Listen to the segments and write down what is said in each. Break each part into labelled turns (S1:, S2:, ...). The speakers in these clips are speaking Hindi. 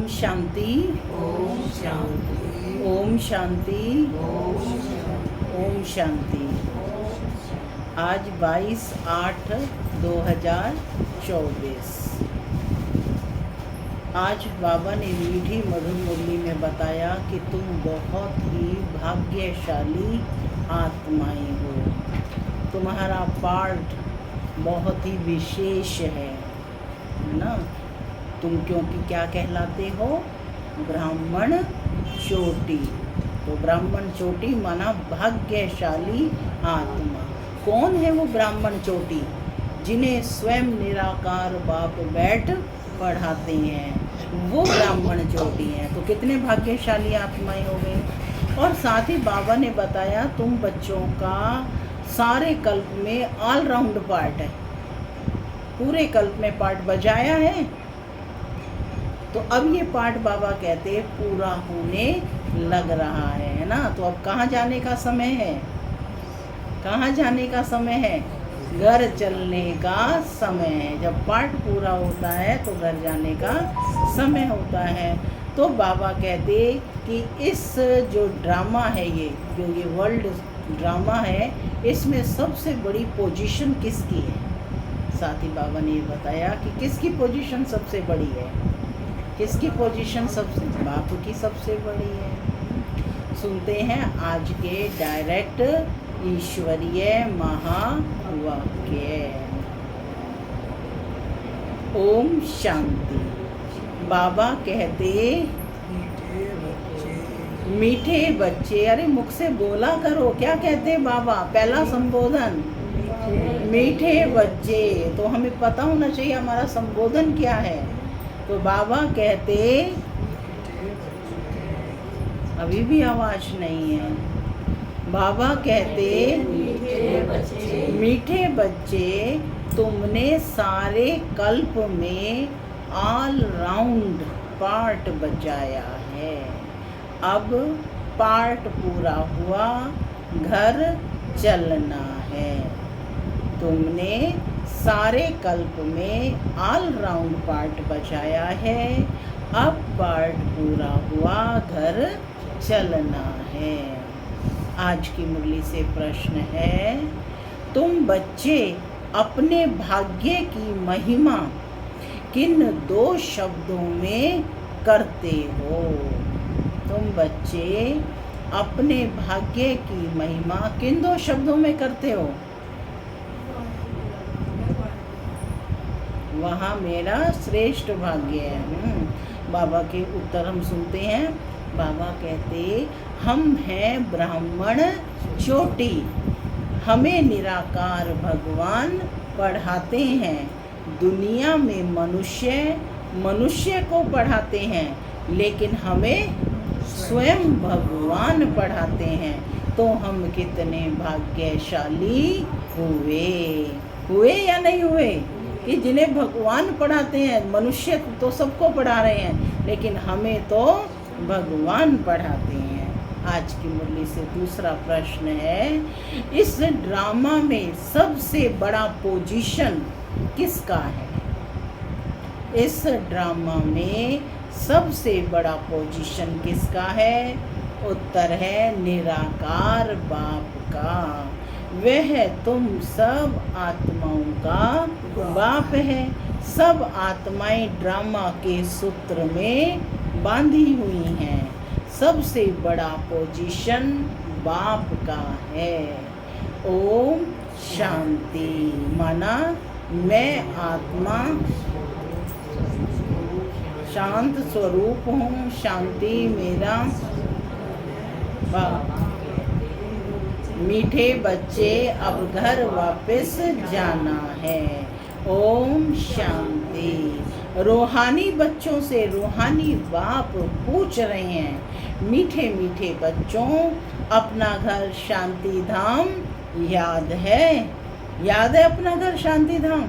S1: ओम शांति।
S2: ओम शांति।
S1: ओम शांति।
S2: ओम शांति।
S1: ओम शांति। आज 22/8/2024। आज बाबा ने मीठी मधुर मुरली में बताया कि तुम बहुत ही भाग्यशाली आत्माएं हो। तुम्हारा पार्ट बहुत ही विशेष है ना। तुम क्योंकि क्या कहलाते हो? ब्राह्मण चोटी। तो ब्राह्मण चोटी माना भाग्यशाली आत्मा। कौन है वो ब्राह्मण चोटी? जिन्हें स्वयं निराकार बाप बैठ पढ़ाते हैं, वो ब्राह्मण चोटी हैं। तो कितने भाग्यशाली आत्माएं हो गए। और साथ ही बाबा ने बताया तुम बच्चों का सारे कल्प में ऑलराउंड पार्ट है। पूरे कल्प में पार्ट बजाया है। तो अब ये पाठ बाबा कहते पूरा होने लग रहा है ना। तो अब कहाँ जाने का समय है? कहाँ जाने का समय है? घर चलने का समय है। जब पाठ पूरा होता है तो घर जाने का समय होता है। तो बाबा कहते कि इस जो ड्रामा है, ये जो ये वर्ल्ड ड्रामा है, इसमें सबसे बड़ी पोजीशन किसकी है? साथ ही बाबा ने ये बताया कि किसकी पोजीशन सबसे बड़ी है। किसकी पोजीशन सबसे? बाप की सबसे बड़ी है। सुनते हैं आज के डायरेक्ट ईश्वरीय महावाक्य। ओम शांति। बाबा कहते मीठे बच्चे, अरे मुख से बोला करो, क्या कहते बाबा? पहला संबोधन मीठे बच्चे। तो हमें पता होना चाहिए हमारा संबोधन क्या है। तो बाबा कहते, अभी भी आवाज नहीं है। बाबा कहते मीठे बच्चे तुमने सारे कल्प में ऑल राउंड पार्ट बजाया है। अब पार्ट पूरा हुआ, घर चलना है। तुमने सारे कल्प में ऑल राउंड पार्ट बजाया है। अब पार्ट पूरा हुआ, घर चलना है। आज की मुरली से प्रश्न है, तुम बच्चे अपने भाग्य की महिमा किन दो शब्दों में करते हो? तुम बच्चे अपने भाग्य की महिमा किन दो शब्दों में करते हो? वहाँ मेरा श्रेष्ठ भाग्य है। बाबा के उत्तर हम सुनते हैं। बाबा कहते हम हैं ब्राह्मण चोटी। हमें निराकार भगवान पढ़ाते हैं। दुनिया में मनुष्य को पढ़ाते हैं, लेकिन हमें स्वयं भगवान पढ़ाते हैं। तो हम कितने भाग्यशाली हुए या नहीं हुए कि जिन्हें भगवान पढ़ाते हैं। मनुष्य तो सबको पढ़ा रहे हैं, लेकिन हमें तो भगवान पढ़ाते हैं। आज की मुरली से दूसरा प्रश्न है, इस ड्रामा में सबसे बड़ा पोजीशन किसका है? इस ड्रामा में सबसे बड़ा पोजीशन किसका है? उत्तर है निराकार बाप का। वह तुम सब आत्माओं का बाप है। सब आत्माएं ड्रामा के सूत्र में बांधी हुई हैं। सबसे बड़ा पोजीशन बाप का है। ओम शांति माना मैं आत्मा शांत स्वरूप हूँ। शांति मेरा बाप। मीठे बच्चे अब घर वापस जाना है। ओम शांति। रूहानी बच्चों से रूहानी बाप पूछ रहे हैं, मीठे मीठे बच्चों अपना घर शांति धाम याद है? याद है अपना घर शांति धाम?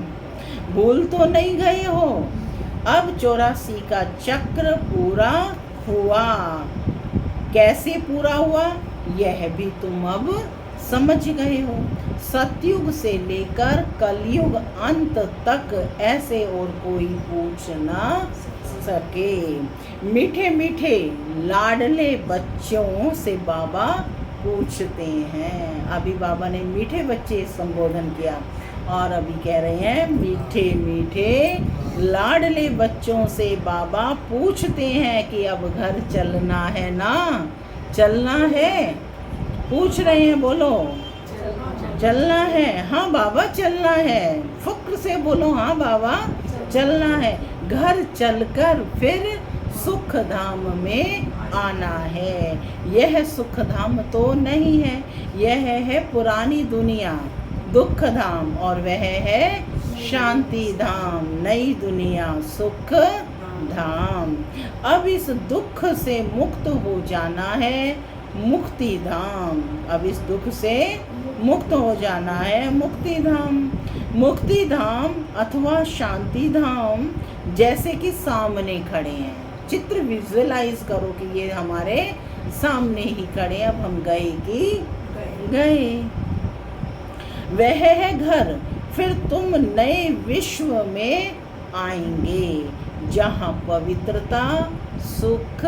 S1: भूल तो नहीं गए हो? अब 84 का चक्र पूरा हुआ। कैसे पूरा हुआ यह भी तुम अब समझ गए हो। सतयुग से लेकर कलयुग अंत तक ऐसे और कोई पूछ ना सके। मीठे मीठे लाडले बच्चों से बाबा पूछते हैं। अभी बाबा ने मीठे बच्चे संबोधन किया और अभी कह रहे हैं मीठे मीठे लाडले बच्चों से बाबा पूछते हैं कि अब घर चलना है ना, चलना है, पूछ रहे हैं, बोलो चलना है। हाँ बाबा चलना है, फक्र से बोलो हाँ बाबा चलना है। घर चलकर फिर सुख धाम में आना है। यह सुख धाम तो नहीं है, यह है पुरानी दुनिया दुख धाम, और वह है शांति धाम नई दुनिया सुख धाम। अब इस दुख से मुक्त हो जाना है, मुक्ति धाम। अब इस दुख से मुक्त हो जाना है, मुक्ति धाम। मुक्ति धाम अथवा शांति धाम जैसे कि सामने खड़े हैं। चित्र विजुअलाइज करो कि ये हमारे सामने ही खड़े। अब हम गए कि गए। वह है घर, फिर तुम नए विश्व में आएंगे जहाँ पवित्रता सुख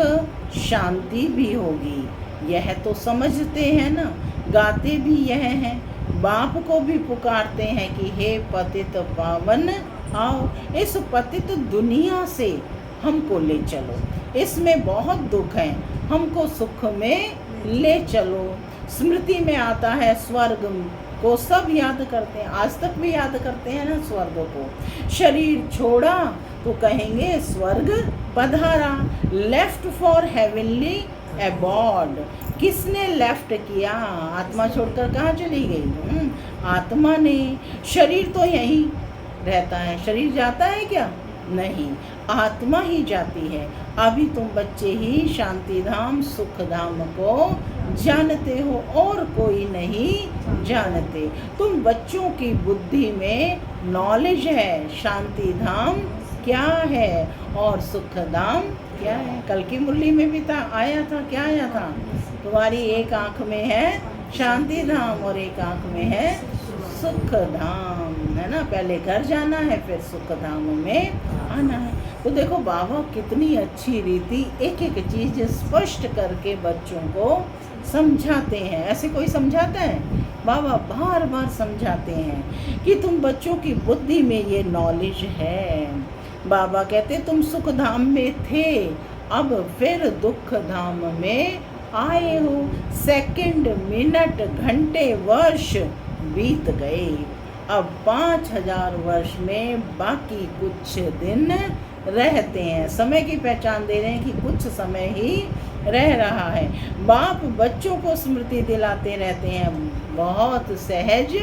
S1: शांति भी होगी। यह तो समझते हैं ना, गाते भी यह हैं, बाप को भी पुकारते हैं कि हे पतित पावन आओ, इस पतित दुनिया से हमको ले चलो, इसमें बहुत दुख है, हमको सुख में ले चलो। स्मृति में आता है स्वर्ग को सब याद करते हैं, आज तक भी याद करते हैं ना स्वर्ग को। शरीर छोड़ा तो कहेंगे स्वर्ग पधारा। लेफ्ट फॉर हेवनली अबॉर्ड, किसने लेफ्ट किया? आत्मा छोड़कर कहाँ चली गई? आत्मा ने। शरीर तो यहीं रहता है, शरीर जाता है क्या? नहीं, आत्मा ही जाती है। अभी तुम बच्चे ही शांति धाम सुख धाम को जानते हो और कोई नहीं जानते। तुम बच्चों की बुद्धि में नॉलेज है शांति धाम क्या है और सुख धाम क्या है। कल की मुरली में भी था, आया था, क्या आया था? तुम्हारी एक आंख में है शांति धाम और एक आंख में है सुख धाम, है ना। पहले घर जाना है फिर सुख धाम में आना है। तो देखो बाबा कितनी अच्छी रीति एक एक चीज स्पष्ट करके बच्चों को समझाते हैं। ऐसे कोई समझाता है? बाबा बार बार समझाते हैं कि तुम बच्चों की बुद्धि में ये नॉलेज है। बाबा कहते तुम सुख धाम में थे, अब फिर दुख धाम में आए हो। सेकंड मिनट घंटे वर्ष बीत गए, अब 5000 वर्ष में बाकी कुछ दिन रहते हैं। समय की पहचान दे रहे हैं कि कुछ समय ही रह रहा है। बाप बच्चों को स्मृति दिलाते रहते हैं, बहुत सहज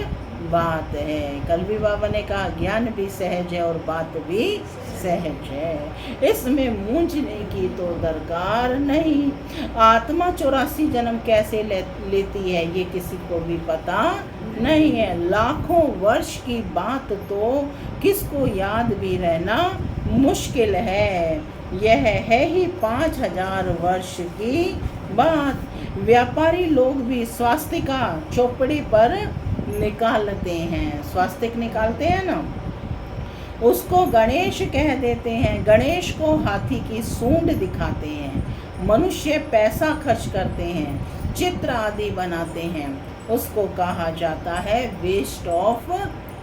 S1: बात है। कल भी बाबा ने कहा ज्ञान भी सहज है और बात भी सहज है, इसमें मूंझने की तो दरकार नहीं। आत्मा 84 जन्म कैसे लेती है ये किसी को भी पता नहीं है। लाखों वर्ष की बात तो किसको याद भी रहना मुश्किल है। यह है ही 5000 वर्ष की बात। व्यापारी लोग भी स्वास्तिका चौपड़ी पर निकालते हैं, स्वास्तिक निकालते हैं ना, उसको गणेश कह देते हैं। गणेश को हाथी की सूंड दिखाते हैं। मनुष्य पैसा खर्च करते हैं, चित्र आदि बनाते हैं, उसको कहा जाता है वेस्ट ऑफ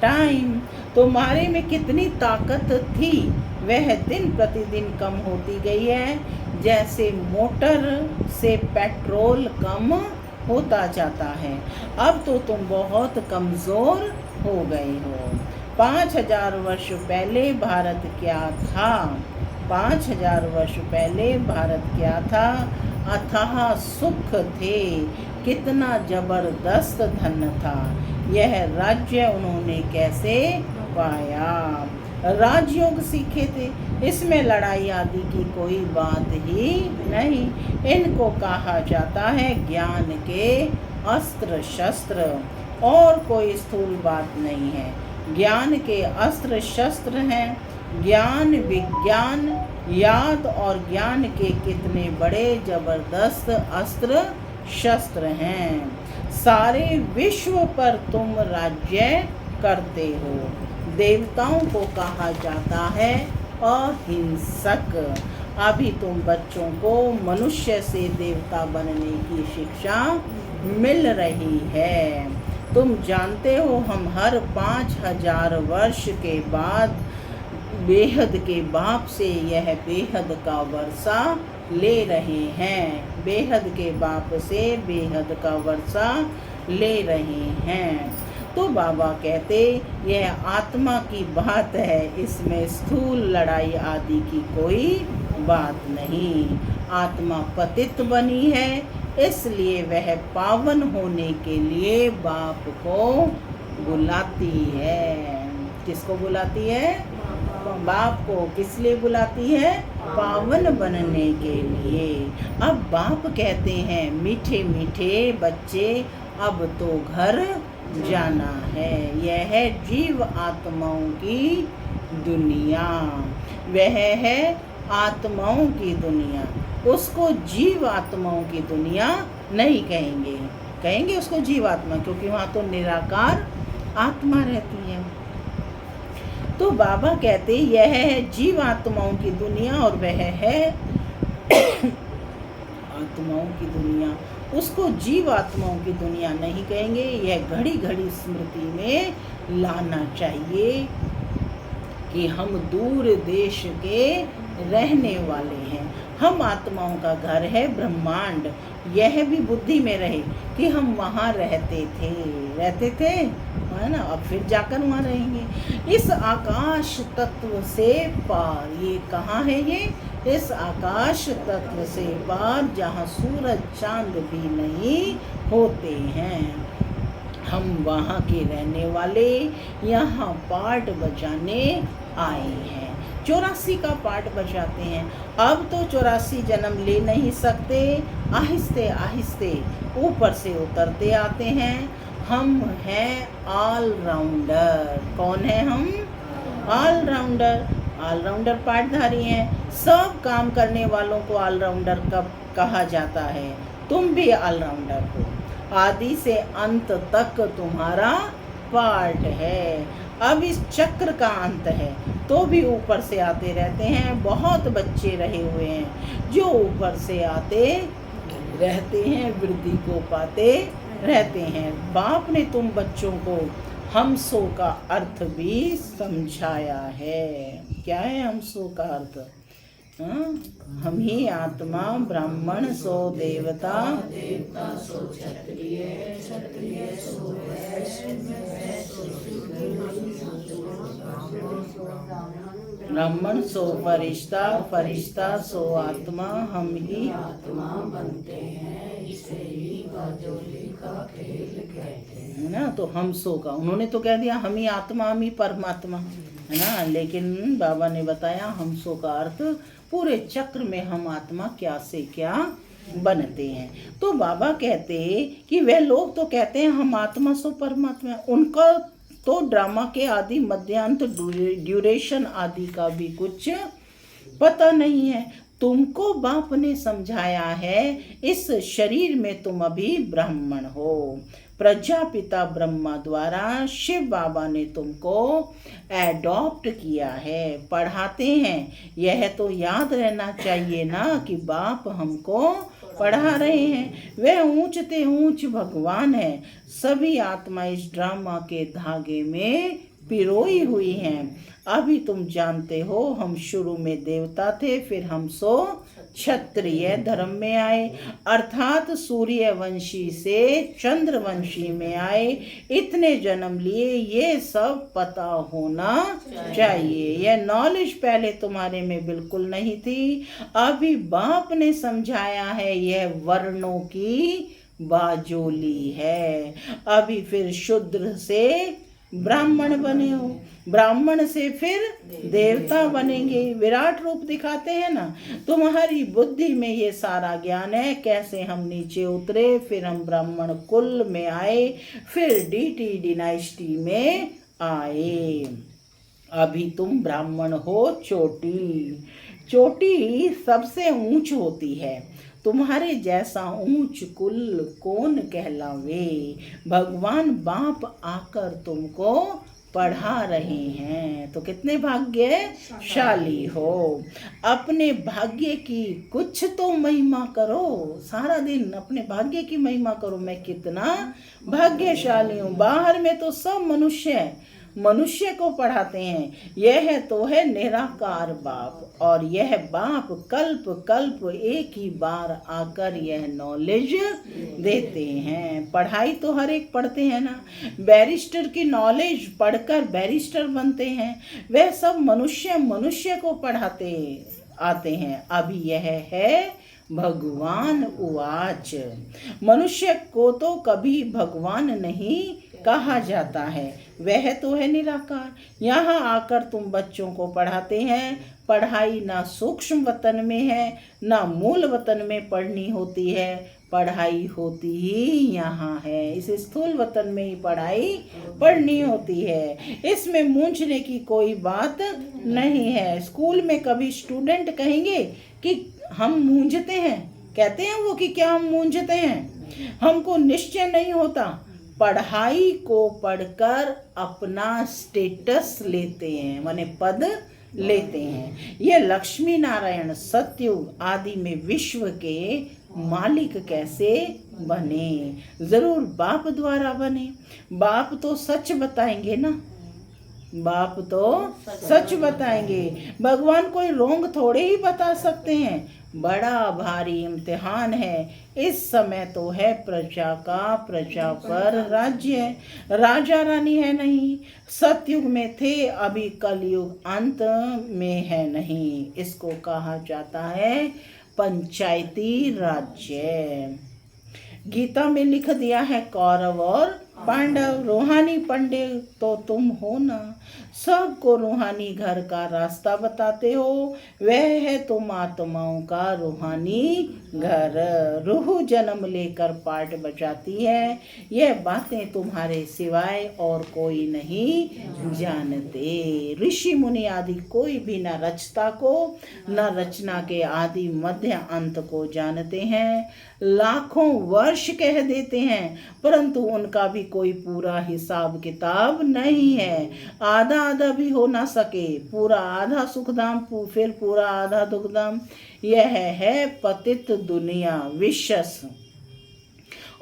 S1: टाइम। तुम्हारे में कितनी ताकत थी वह दिन प्रतिदिन कम होती गई है, जैसे मोटर से पेट्रोल कम होता जाता है। अब तो तुम बहुत कमज़ोर हो गए हो। 5000 वर्ष पहले भारत क्या था? 5000 वर्ष पहले भारत क्या था? अथाह सुख थे, कितना जबरदस्त धन था। यह राज्य उन्होंने कैसे पाया? राजयोग सीखे थे, इसमें लड़ाई आदि की कोई बात ही नहीं। इनको कहा जाता है ज्ञान के अस्त्र शस्त्र, और कोई स्थूल बात नहीं है। ज्ञान के अस्त्र शस्त्र हैं। ज्ञान विज्ञान याद और ज्ञान के कितने बड़े जबरदस्त अस्त्र शस्त्र हैं। सारे विश्व पर तुम राज्य करते हो। देवताओं को कहा जाता है अहिंसक। अभी तुम बच्चों को मनुष्य से देवता बनने की शिक्षा मिल रही है। तुम जानते हो हम हर 5000 वर्ष के बाद बेहद के बाप से यह बेहद का वर्षा ले रहे हैं। बेहद के बाप से बेहद का वर्षा ले रहे हैं। तो बाबा कहते यह आत्मा की बात है, इसमें स्थूल लड़ाई आदि की कोई बात नहीं। आत्मा पतित बनी है, इसलिए वह पावन होने के लिए बाप को बुलाती है। किसको बुलाती है? बाप को। किस लिए बुलाती है? पावन बनने के लिए। अब बाप कहते हैं मीठे मीठे बच्चे अब तो घर जाना है। यह है जीव आत्माओं की दुनिया। वह है आत्माओं की दुनिया। उसको जीव आत्माओं की दुनिया नहीं कहेंगे। कहेंगे उसको जीव आत्मा, क्योंकि वहाँ तो निराकार आत्मा रहती है। तो बाबा कहते यह है जीव आत्माओं की दुनिया और वह है आत्माओं की दुनिया। उसको जीव आत्माओं की दुनिया नहीं कहेंगे। यह घड़ी घड़ी स्मृति में लाना चाहिए कि हम दूर देश के रहने वाले हैं। हम आत्माओं का घर है ब्रह्मांड। यह भी बुद्धि में रहे कि हम वहाँ रहते थे, है ना। अब फिर जाकर वहाँ रहेंगे। इस आकाश तत्व से पार, ये कहाँ है? ये इस आकाश तत्व से पार जहाँ सूरज चांद भी नहीं होते हैं। हम वहाँ के रहने वाले यहाँ पाठ बजाने आए हैं। 84 का पाठ बजाते हैं। अब तो 84 जन्म ले नहीं सकते। आहिस्ते आहिस्ते ऊपर से उतरते आते हैं। हम हैं ऑलराउंडर। कौन है हम? ऑलराउंडर। ऑलराउंडर पाठधारी हैं। सब काम करने वालों को ऑलराउंडर कब कहा जाता है। तुम भी ऑलराउंडर हो। आदि से अंत तक तुम्हारा पार्ट है। अब इस चक्र का अंत है, तो भी ऊपर से आते रहते हैं। बहुत बच्चे रहे हुए हैं जो ऊपर से आते रहते हैं, वृद्धि को पाते रहते हैं। बाप ने तुम बच्चों को हमसो का अर्थ भी समझाया है। क्या है हमसो का अर्थ? हम ही आत्मा, ब्राह्मण सो देवता,
S2: देवता सो क्षत्रिय, क्षत्रिय सो वैश्य, वैश्य सो
S1: ब्राह्मण सो फरिश्ता, फरिश्ता सो आत्मा। हम ही
S2: आत्मा बनते हैं, इसे ही बाजोली का खेल कहते हैं,
S1: है ना। तो हमसो का उन्होंने तो कह दिया हम ही आत्मा, हम ही परमात्मा, है ना। लेकिन बाबा ने बताया हमसो का अर्थ पूरे चक्र में हम आत्मा क्या से क्या बनते हैं। तो बाबा कहते कि वे लोग तो कहते हैं हम आत्मा सो परमात्मा, उनका तो ड्रामा के आदि मध्यांत ड्यूरेशन आदि का भी कुछ पता नहीं है। तुमको बाप ने समझाया है इस शरीर में तुम अभी ब्राह्मण हो। प्रजापिता ब्रह्मा द्वारा शिव बाबा ने तुमको एडॉप्ट किया है, पढ़ाते हैं। यह तो याद रहना चाहिए ना कि बाप हमको पढ़ा रहे हैं। वह ऊंचते ऊंच भगवान है। सभी आत्मा इस ड्रामा के धागे में पिरोई हुई हैं। अभी तुम जानते हो हम शुरू में देवता थे, फिर हम सो क्षत्रिय धर्म में आए, अर्थात सूर्यवंशी से चंद्रवंशी में आए। इतने जन्म लिए, ये सब पता होना चाहिए। यह नॉलेज पहले तुम्हारे में बिल्कुल नहीं थी। अभी बाप ने समझाया है, यह वर्णों की बाजोली है। अभी फिर शूद्र से ब्राह्मण बने हो, ब्राह्मण से फिर देवता बनेंगे। विराट रूप दिखाते हैं ना। तुम्हारी बुद्धि में ये सारा ज्ञान है, कैसे हम नीचे उतरे, फिर हम ब्राह्मण कुल में आए, फिर डीटी डिनाइस्टी में आए। अभी तुम ब्राह्मण हो। चोटी, चोटी सबसे ऊंच होती है। तुम्हारे जैसा ऊंच कुल कौन कहलावे। भगवान बाप आकर तुमको पढ़ा रहे हैं। तो कितने भाग्यशाली हो। अपने भाग्य की कुछ तो महिमा करो, सारा दिन अपने भाग्य की महिमा करो। मैं कितना भाग्यशाली हूँ। बाहर में तो सब मनुष्य को पढ़ाते हैं। यह तो है निराकार बाप, और यह बाप कल्प कल्प एक ही बार आकर यह नॉलेज देते हैं। पढ़ाई तो हर एक पढ़ते हैं ना। बैरिस्टर की नॉलेज पढ़कर बैरिस्टर बनते हैं। वह सब मनुष्य को पढ़ाते आते हैं। अभी यह है भगवान उवाच। मनुष्य को तो कभी भगवान नहीं कहा जाता है, वह तो है निराकार। यहाँ आकर तुम बच्चों को पढ़ाते हैं। पढ़ाई ना सूक्ष्म वतन में है, ना मूल वतन में पढ़नी होती है। पढ़ाई होती ही यहाँ है, इस स्थूल वतन में ही पढ़ाई पढ़नी होती है। इसमें मूंझने की कोई बात नहीं है। स्कूल में कभी स्टूडेंट कहेंगे कि हम मूंझते हैं, कहते हैं वो कि क्या हम मूंझते हैं, हमको निश्चय नहीं होता। पढ़ाई को पढ़कर अपना स्टेटस लेते हैं, माने पद लेते हैं। ये लक्ष्मी नारायण सतयुग आदि में विश्व के मालिक कैसे बने? जरूर बाप द्वारा बने। बाप तो सच बताएंगे ना, बाप तो सच बताएंगे। भगवान कोई रोंग थोड़े ही बता सकते हैं। बड़ा भारी इम्तिहान है। इस समय तो है प्रजा का, प्रजा पर राज्य है। राजा रानी है नहीं। सतयुग में थे, अभी कलयुग अंत में है नहीं। इसको कहा जाता है पंचायती राज्य। गीता में लिख दिया है कौरव और पांडव। रूहानी पंडित तो तुम हो ना, सबको रूहानी घर का रास्ता बताते हो। वह है तुम आत्माओं का रूहानी घर। रूह जन्म लेकर पाठ बजाती है। यह बातें तुम्हारे सिवाय और कोई नहीं जानते। ऋषि मुनि आदि कोई भी न रचता को, न रचना के आदि मध्य अंत को जानते हैं। लाखों वर्ष कह देते हैं, परंतु उनका भी कोई पूरा हिसाब किताब नहीं है। आधा आधा भी हो ना सके। पूरा आधा सुखधाम, फिर पूरा आधा दुखधाम। यह है पतित दुनिया विशस,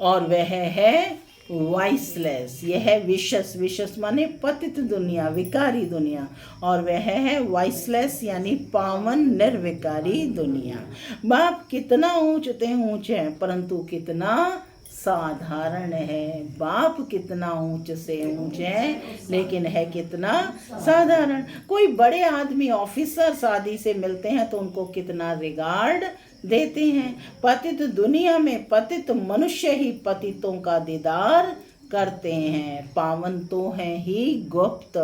S1: और वह है वाइसलेस। यह है विशस माने पतित दुनिया, विकारी दुनिया, और वह है वाइसलेस यानी पावन निर्विकारी दुनिया। बाप कितना ऊंचते ऊंचे हैं, परंतु कितना साधारण है। बाप कितना ऊंच से ऊंचे हैं, लेकिन है कितना साधारण। कोई बड़े आदमी ऑफिसर्स आदि से मिलते हैं तो उनको कितना रिगार्ड देते हैं। पतित दुनिया में पतित मनुष्य ही पतितों का दीदार करते हैं। पावन तो हैं ही गुप्त,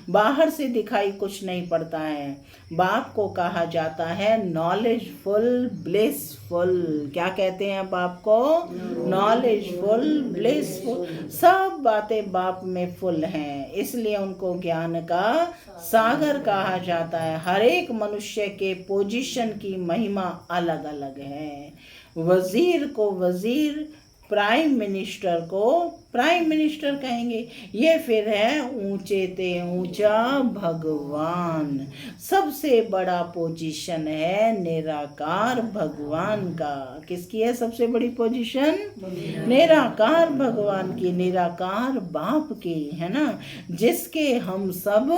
S1: बाहर से दिखाई कुछ नहीं पड़ता है। बाप को कहा जाता है नॉलेजफुल ब्लिसफुल। क्या कहते हैं बाप को? Knowledgeful blissful. सब बातें बाप में फुल हैं, इसलिए उनको ज्ञान का सागर कहा जाता है। हर एक मनुष्य के पोजीशन की महिमा अलग अलग है। वजीर को वजीर, प्राइम मिनिस्टर को प्राइम मिनिस्टर कहेंगे। ये फिर है ऊंचे ते ऊंचा भगवान। सबसे बड़ा पोजीशन है निराकार भगवान का। किसकी है सबसे बड़ी पोजीशन? निराकार भगवान की, निराकार बाप की, है ना, जिसके हम सब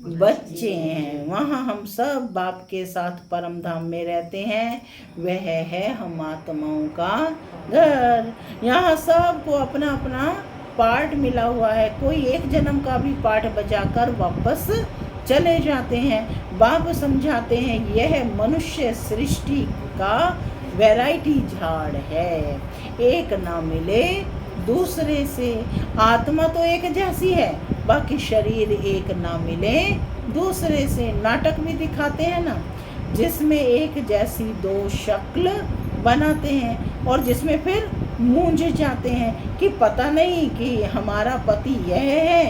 S1: बच्चे हैं। वहाँ हम सब बाप के साथ परम धाम में रहते हैं। वह है हम आत्माओं का घर। यहाँ सबको अपना अपना पार्ट मिला हुआ है। कोई एक जन्म का भी पार्ट बजाकर वापस चले जाते हैं। बाप समझाते हैं यह मनुष्य सृष्टि का वैरायटी झाड़ है, एक ना मिले दूसरे से। आत्मा तो एक जैसी है, बाकी शरीर एक ना मिले दूसरे से। नाटक भी दिखाते हैं ना, जिसमें एक जैसी दो शक्ल बनाते हैं और जिसमें फिर मूंझ जाते हैं कि पता नहीं कि हमारा पति यह है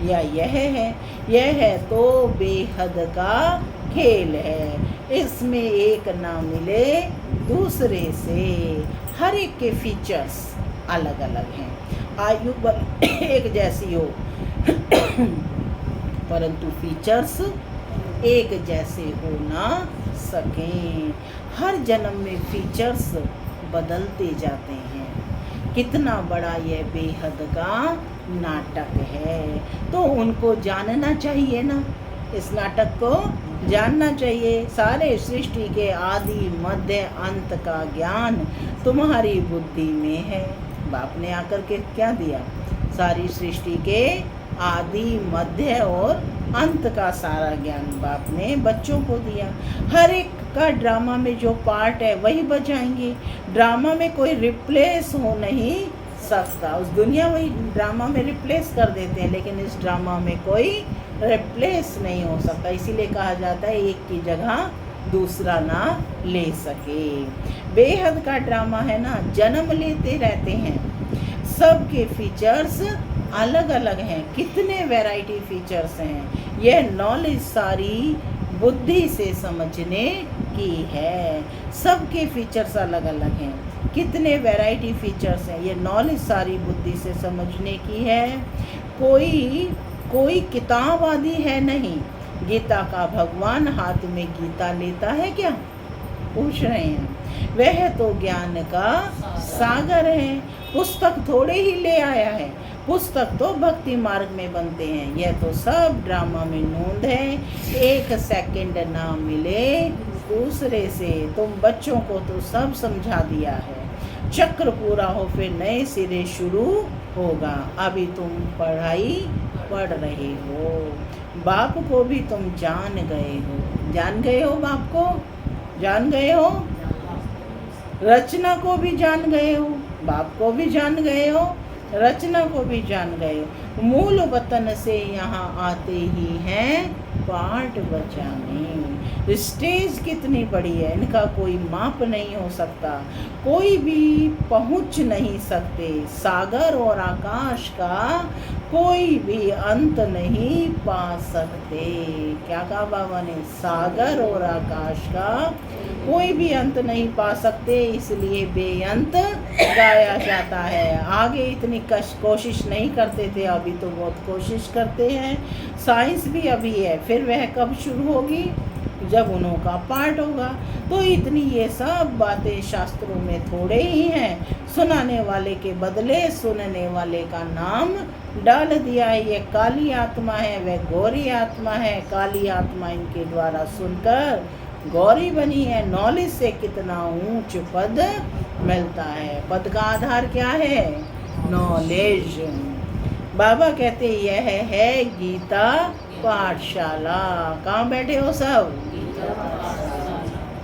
S1: या यह है। यह है तो बेहद का खेल है। इसमें एक ना मिले दूसरे से। हर एक के फीचर्स अलग अलग हैं। आयु एक जैसी हो, परंतु फीचर्स एक जैसे हो ना सकें। हर जन्म में फीचर्स बदलते जाते हैं। कितना बड़ा यह बेहद का नाटक है, तो उनको जानना चाहिए ना, इस नाटक को जानना चाहिए। सारे सृष्टि के आदि मध्य अंत का ज्ञान तुम्हारी बुद्धि में है। बाप ने आकर के क्या दिया? सारी सृष्टि के आदि मध्य और अंत का सारा ज्ञान बाप ने बच्चों को दिया। हर एक का ड्रामा में जो पार्ट है वही बजाएंगे। ड्रामा में कोई रिप्लेस हो नहीं सकता। उस दुनिया वही ड्रामा में रिप्लेस कर देते हैं, लेकिन इस ड्रामा में कोई रिप्लेस नहीं हो सकता। इसीलिए कहा जाता है एक की जगह दूसरा ना ले सके। बेहद का ड्रामा है ना, जन्म लेते रहते हैं। सबके फीचर्स अलग अलग हैं। कितने वैरायटी फीचर्स हैं। यह नॉलेज सारी बुद्धि से समझने की है। सबके फीचर्स अलग अलग हैं। कितने वैरायटी फीचर्स हैं। ये नॉलेज सारी बुद्धि से समझने की है। कोई किताब आदि है नहीं। गीता का भगवान हाथ में गीता लेता है क्या? पूछ रहे हैं। वह तो ज्ञान का सागर है। पुस्तक थोड़े ही ले आया है। पुस्तक तो भक्ति मार्ग में बनते हैं। यह तो सब ड्रामा में नोंद है। एक सेकंड ना मिले दूसरे से। तुम बच्चों को तो सब समझा दिया है। चक्र पूरा हो फिर नए सिरे शुरू होगा। अभी तुम पढ़ाई पढ़ रहे हो। बाप को भी तुम जान गए हो। जान गए हो बाप को? जान गए हो? रचना को भी जान गए हो। बाप को भी जान गए हो, रचना को भी जान गए हो। मूल वतन से यहाँ आते ही हैं पाठ बचाने। स्टेज कितनी बड़ी है, इनका कोई माप नहीं हो सकता। कोई भी पहुँच नहीं सकते। सागर और आकाश का कोई भी अंत नहीं पा सकते। क्या कहा बाबा ने? सागर और आकाश का कोई भी अंत नहीं पा सकते, इसलिए बेअंत गाया जाता है। आगे इतनी कोशिश नहीं करते थे, अभी तो बहुत कोशिश करते हैं। साइंस भी अभी है, फिर वह कब शुरू होगी? जब उनका पार्ट होगा। तो इतनी ये सब बातें शास्त्रों में थोड़े ही हैं। सुनाने वाले के बदले सुनने वाले का नाम डाल दिया है। ये काली आत्मा है, वह गौरी आत्मा है। काली आत्मा इनके द्वारा सुनकर गौरी बनी है। नॉलेज से कितना ऊंच पद मिलता है। पद का आधार क्या है? नॉलेज। बाबा कहते यह है गीता पाठशाला। कहाँ बैठे हो सब?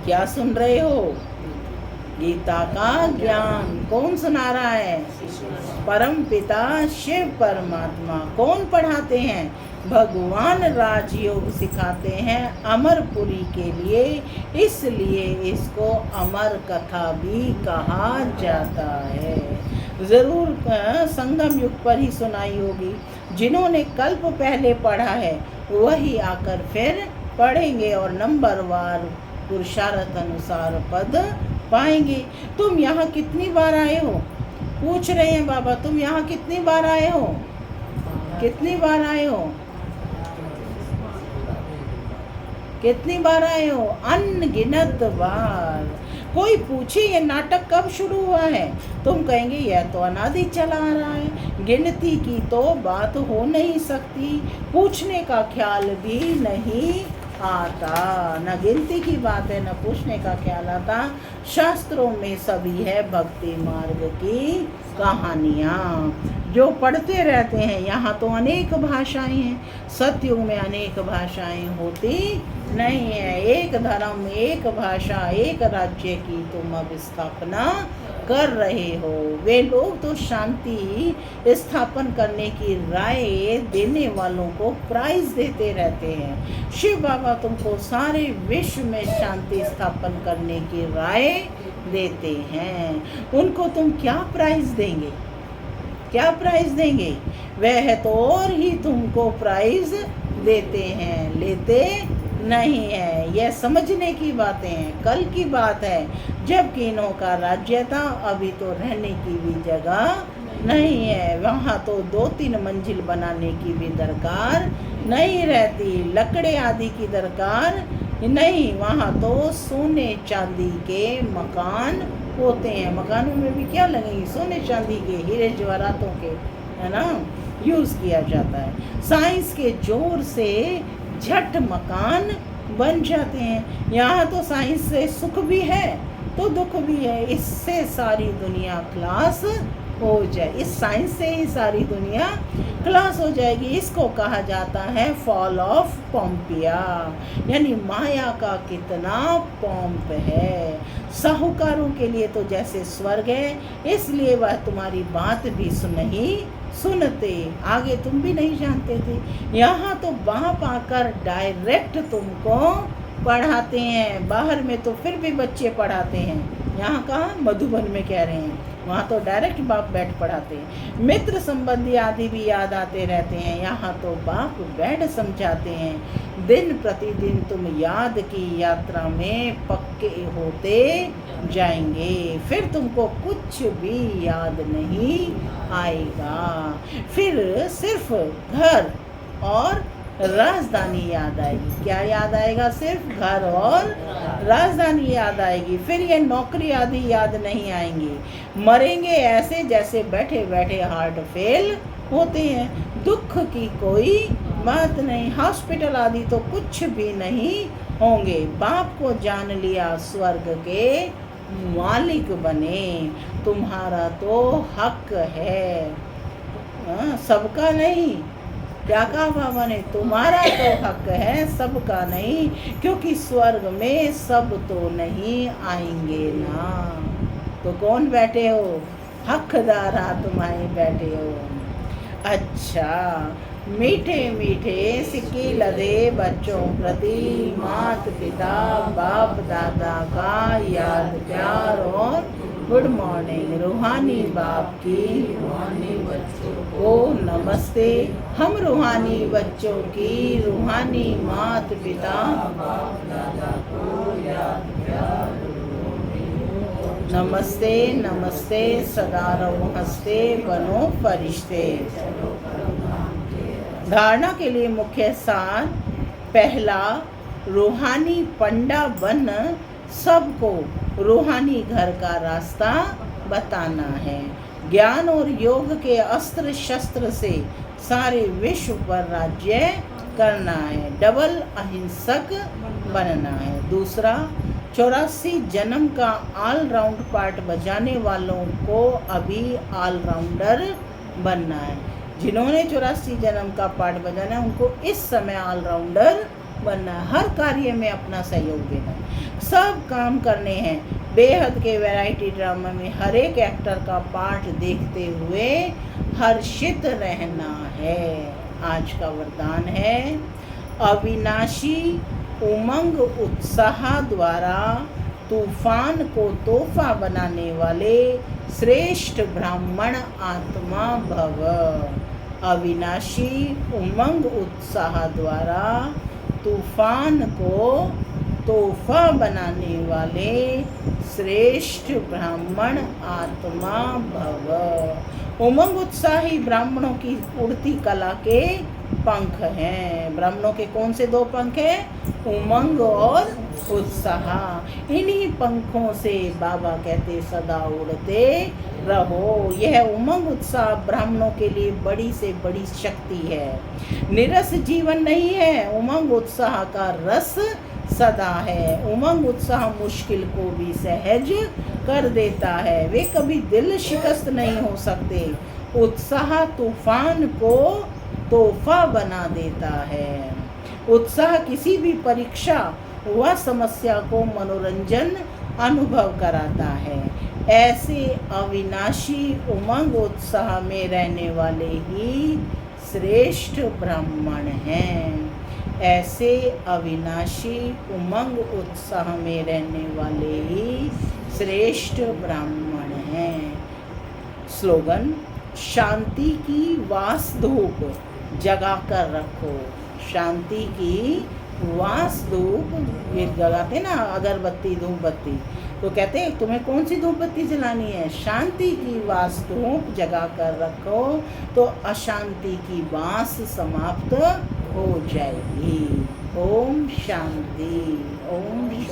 S1: क्या सुन रहे हो? गीता का ज्ञान। कौन सुना रहा है? परम पिता शिव परमात्मा। कौन पढ़ाते हैं? भगवान राजयोग सिखाते हैं अमरपुरी के लिए, इसलिए इसको अमर कथा भी कहा जाता है। ज़रूर संगम युग पर ही सुनाई होगी। जिन्होंने कल्प पहले पढ़ा है वही आकर फिर पढ़ेंगे और नंबरवार पुरुषार्थ अनुसार पद पाएंगे। तुम यहाँ कितनी बार आए हो? पूछ रहे हैं बाबा, तुम यहाँ कितनी बार आए हो? कितनी बार आए हो? कितनी बार आए हो? अनगिनत बार। कोई पूछे ये नाटक कब शुरू हुआ है, तुम कहेंगे यह तो अनादि चला आ रहा है। गिनती की तो बात हो नहीं सकती। पूछने का ख्याल भी नहीं आता। न गिनती की बात है, न पूछने का ख्याल आता। शास्त्रों में सभी है भक्ति मार्ग की कहानियाँ जो पढ़ते रहते हैं। यहाँ तो अनेक भाषाएं हैं। सतयुग में अनेक भाषाएं होती नहीं है। एक धर्म, एक भाषा, एक राज्य की तुम अब स्थापना कर रहे हो। वे लोग तो शांति स्थापन करने की राय देने वालों को प्राइज देते रहते हैं। शिव बाबा तुमको सारे विश्व में शांति स्थापन करने की राय देते हैं। उनको तुम क्या प्राइज देंगे? क्या प्राइज देंगे? वह तो और ही तुमको प्राइज देते हैं, लेते नहीं है। यह समझने की बातें हैं। कल की बात है जब किनों का राज्य था, अभी तो रहने की भी जगह नहीं है। वहाँ तो 2-3 मंजिल बनाने की भी दरकार नहीं रहती, लकड़े आदि की दरकार नहीं। वहाँ तो सोने चांदी के मकान होते हैं। मकानों में भी क्या लगेंगे? सोने चांदी के, हीरे जवाहरातों के, है ना, यूज़ किया जाता है। साइंस के जोर से झट मकान बन जाते हैं। यहाँ तो साइंस से सुख भी है तो दुख भी है। इससे सारी दुनिया क्लास हो जाए, इस साइंस से ही सारी दुनिया क्लास हो जाएगी। इसको कहा जाता है फॉल ऑफ पोम्पिया, यानी माया का कितना पोम्प है। साहूकारों के लिए तो जैसे स्वर्ग है, इसलिए वह तुम्हारी बात भी नहीं सुनते। आगे तुम भी नहीं जानते थे, यहाँ तो बाप आकर डायरेक्ट तुमको पढ़ाते हैं। बाहर में तो फिर भी बच्चे पढ़ाते हैं, यहाँ कहाँ मधुबन में कह रहे हैं, वहाँ तो डायरेक्ट बाप बैठ पढ़ाते हैं। मित्र संबंधी आदि भी याद आते रहते हैं, यहाँ तो बाप बैठ समझाते हैं। दिन प्रतिदिन तुम याद की यात्रा में पक्के होते जाएंगे, फिर तुमको कुछ भी याद नहीं आएगा। फिर सिर्फ घर और राजधानी याद आएगी। क्या याद आएगा? सिर्फ घर और राजधानी याद आएगी। फिर ये नौकरी आदि याद नहीं आएंगी। मरेंगे ऐसे जैसे बैठे बैठे हार्ट फेल होते हैं। दुख की कोई बात नहीं, हॉस्पिटल आदि तो कुछ भी नहीं होंगे। बाप को जान लिया, स्वर्ग के मालिक बने। तुम्हारा तो हक है, सबका नहीं। क्या कहा बाबा ने? तुम्हारा तो हक है, सबका नहीं, क्योंकि स्वर्ग में सब तो नहीं आएंगे ना। तो कौन बैठे हो? हकदार आत्माएं बैठे हो। अच्छा, मीठे मीठे सिक्के लदे बच्चों प्रति माता पिता बाप दादा का याद प्यार और गुड मॉर्निंग। रूहानी बाप की रूहानी बच्चों को नमस्ते। हम रूहानी बच्चों की रूहानी माता पिता बाप दादा को याद प्यार नमस्ते नमस्ते। सदा रहो हंसते, बनो फरिश्ते। धारणा के लिए मुख्य सार: पहला, रूहानी पंडा बन सबको रूहानी घर का रास्ता बताना है। ज्ञान और योग के अस्त्र शस्त्र से सारे विश्व पर राज्य करना है। डबल अहिंसक बनना है। दूसरा, 84 जन्म का ऑलराउंड पार्ट बजाने वालों को अभी ऑलराउंडर बनना है। जिन्होंने 84 जन्म का पार्ट बजाना है उनको इस समय ऑलराउंडर बनना है। हर कार्य में अपना सहयोग देना है, सब काम करने हैं। बेहद के वैरायटी ड्रामा में हर एक एक्टर का पार्ट देखते हुए हर्षित रहना है। आज का वरदान है: अविनाशी उमंग उत्साह द्वारा तूफान को तोहफा बनाने वाले श्रेष्ठ ब्राह्मण आत्मा भव। अविनाशी उमंग उत्साह द्वारा तूफान को तोहफा बनाने वाले श्रेष्ठ ब्राह्मण आत्मा भव। उमंग उत्साही ब्राह्मणों की उड़ती कला के पंख हैं। ब्राह्मणों के कौन से दो पंख हैं? उमंग और उत्साह। इन्हीं पंखों से बाबा कहते सदा उड़ते रहो। यह उमंग उत्साह ब्राह्मणों के लिए बड़ी से बड़ी शक्ति है। निरस जीवन नहीं है, उमंग उत्साह का रस सदा है। उमंग उत्साह मुश्किल को भी सहज कर देता है। वे कभी दिल शिकस्त नहीं हो सकते। उत्साह तूफान को तोहफा बना देता है। उत्साह किसी भी परीक्षा व समस्या को मनोरंजन अनुभव कराता है। ऐसे अविनाशी उमंग उत्साह में रहने वाले ही श्रेष्ठ ब्राह्मण हैं। ऐसे अविनाशी उमंग उत्साह में रहने वाले ही श्रेष्ठ ब्राह्मण हैं। स्लोगन: शांति की वास धूप जगा कर रखो। शांति की वास धूप, ये जगाते ना अगरबत्ती धूप बत्ती, तो कहते हैं तुम्हें कौन सी धूप बत्ती जलानी है? शांति की वास धूप जगा कर रखो तो अशांति की वास समाप्त हो जाएगी। ओम शांति। ओम शांति।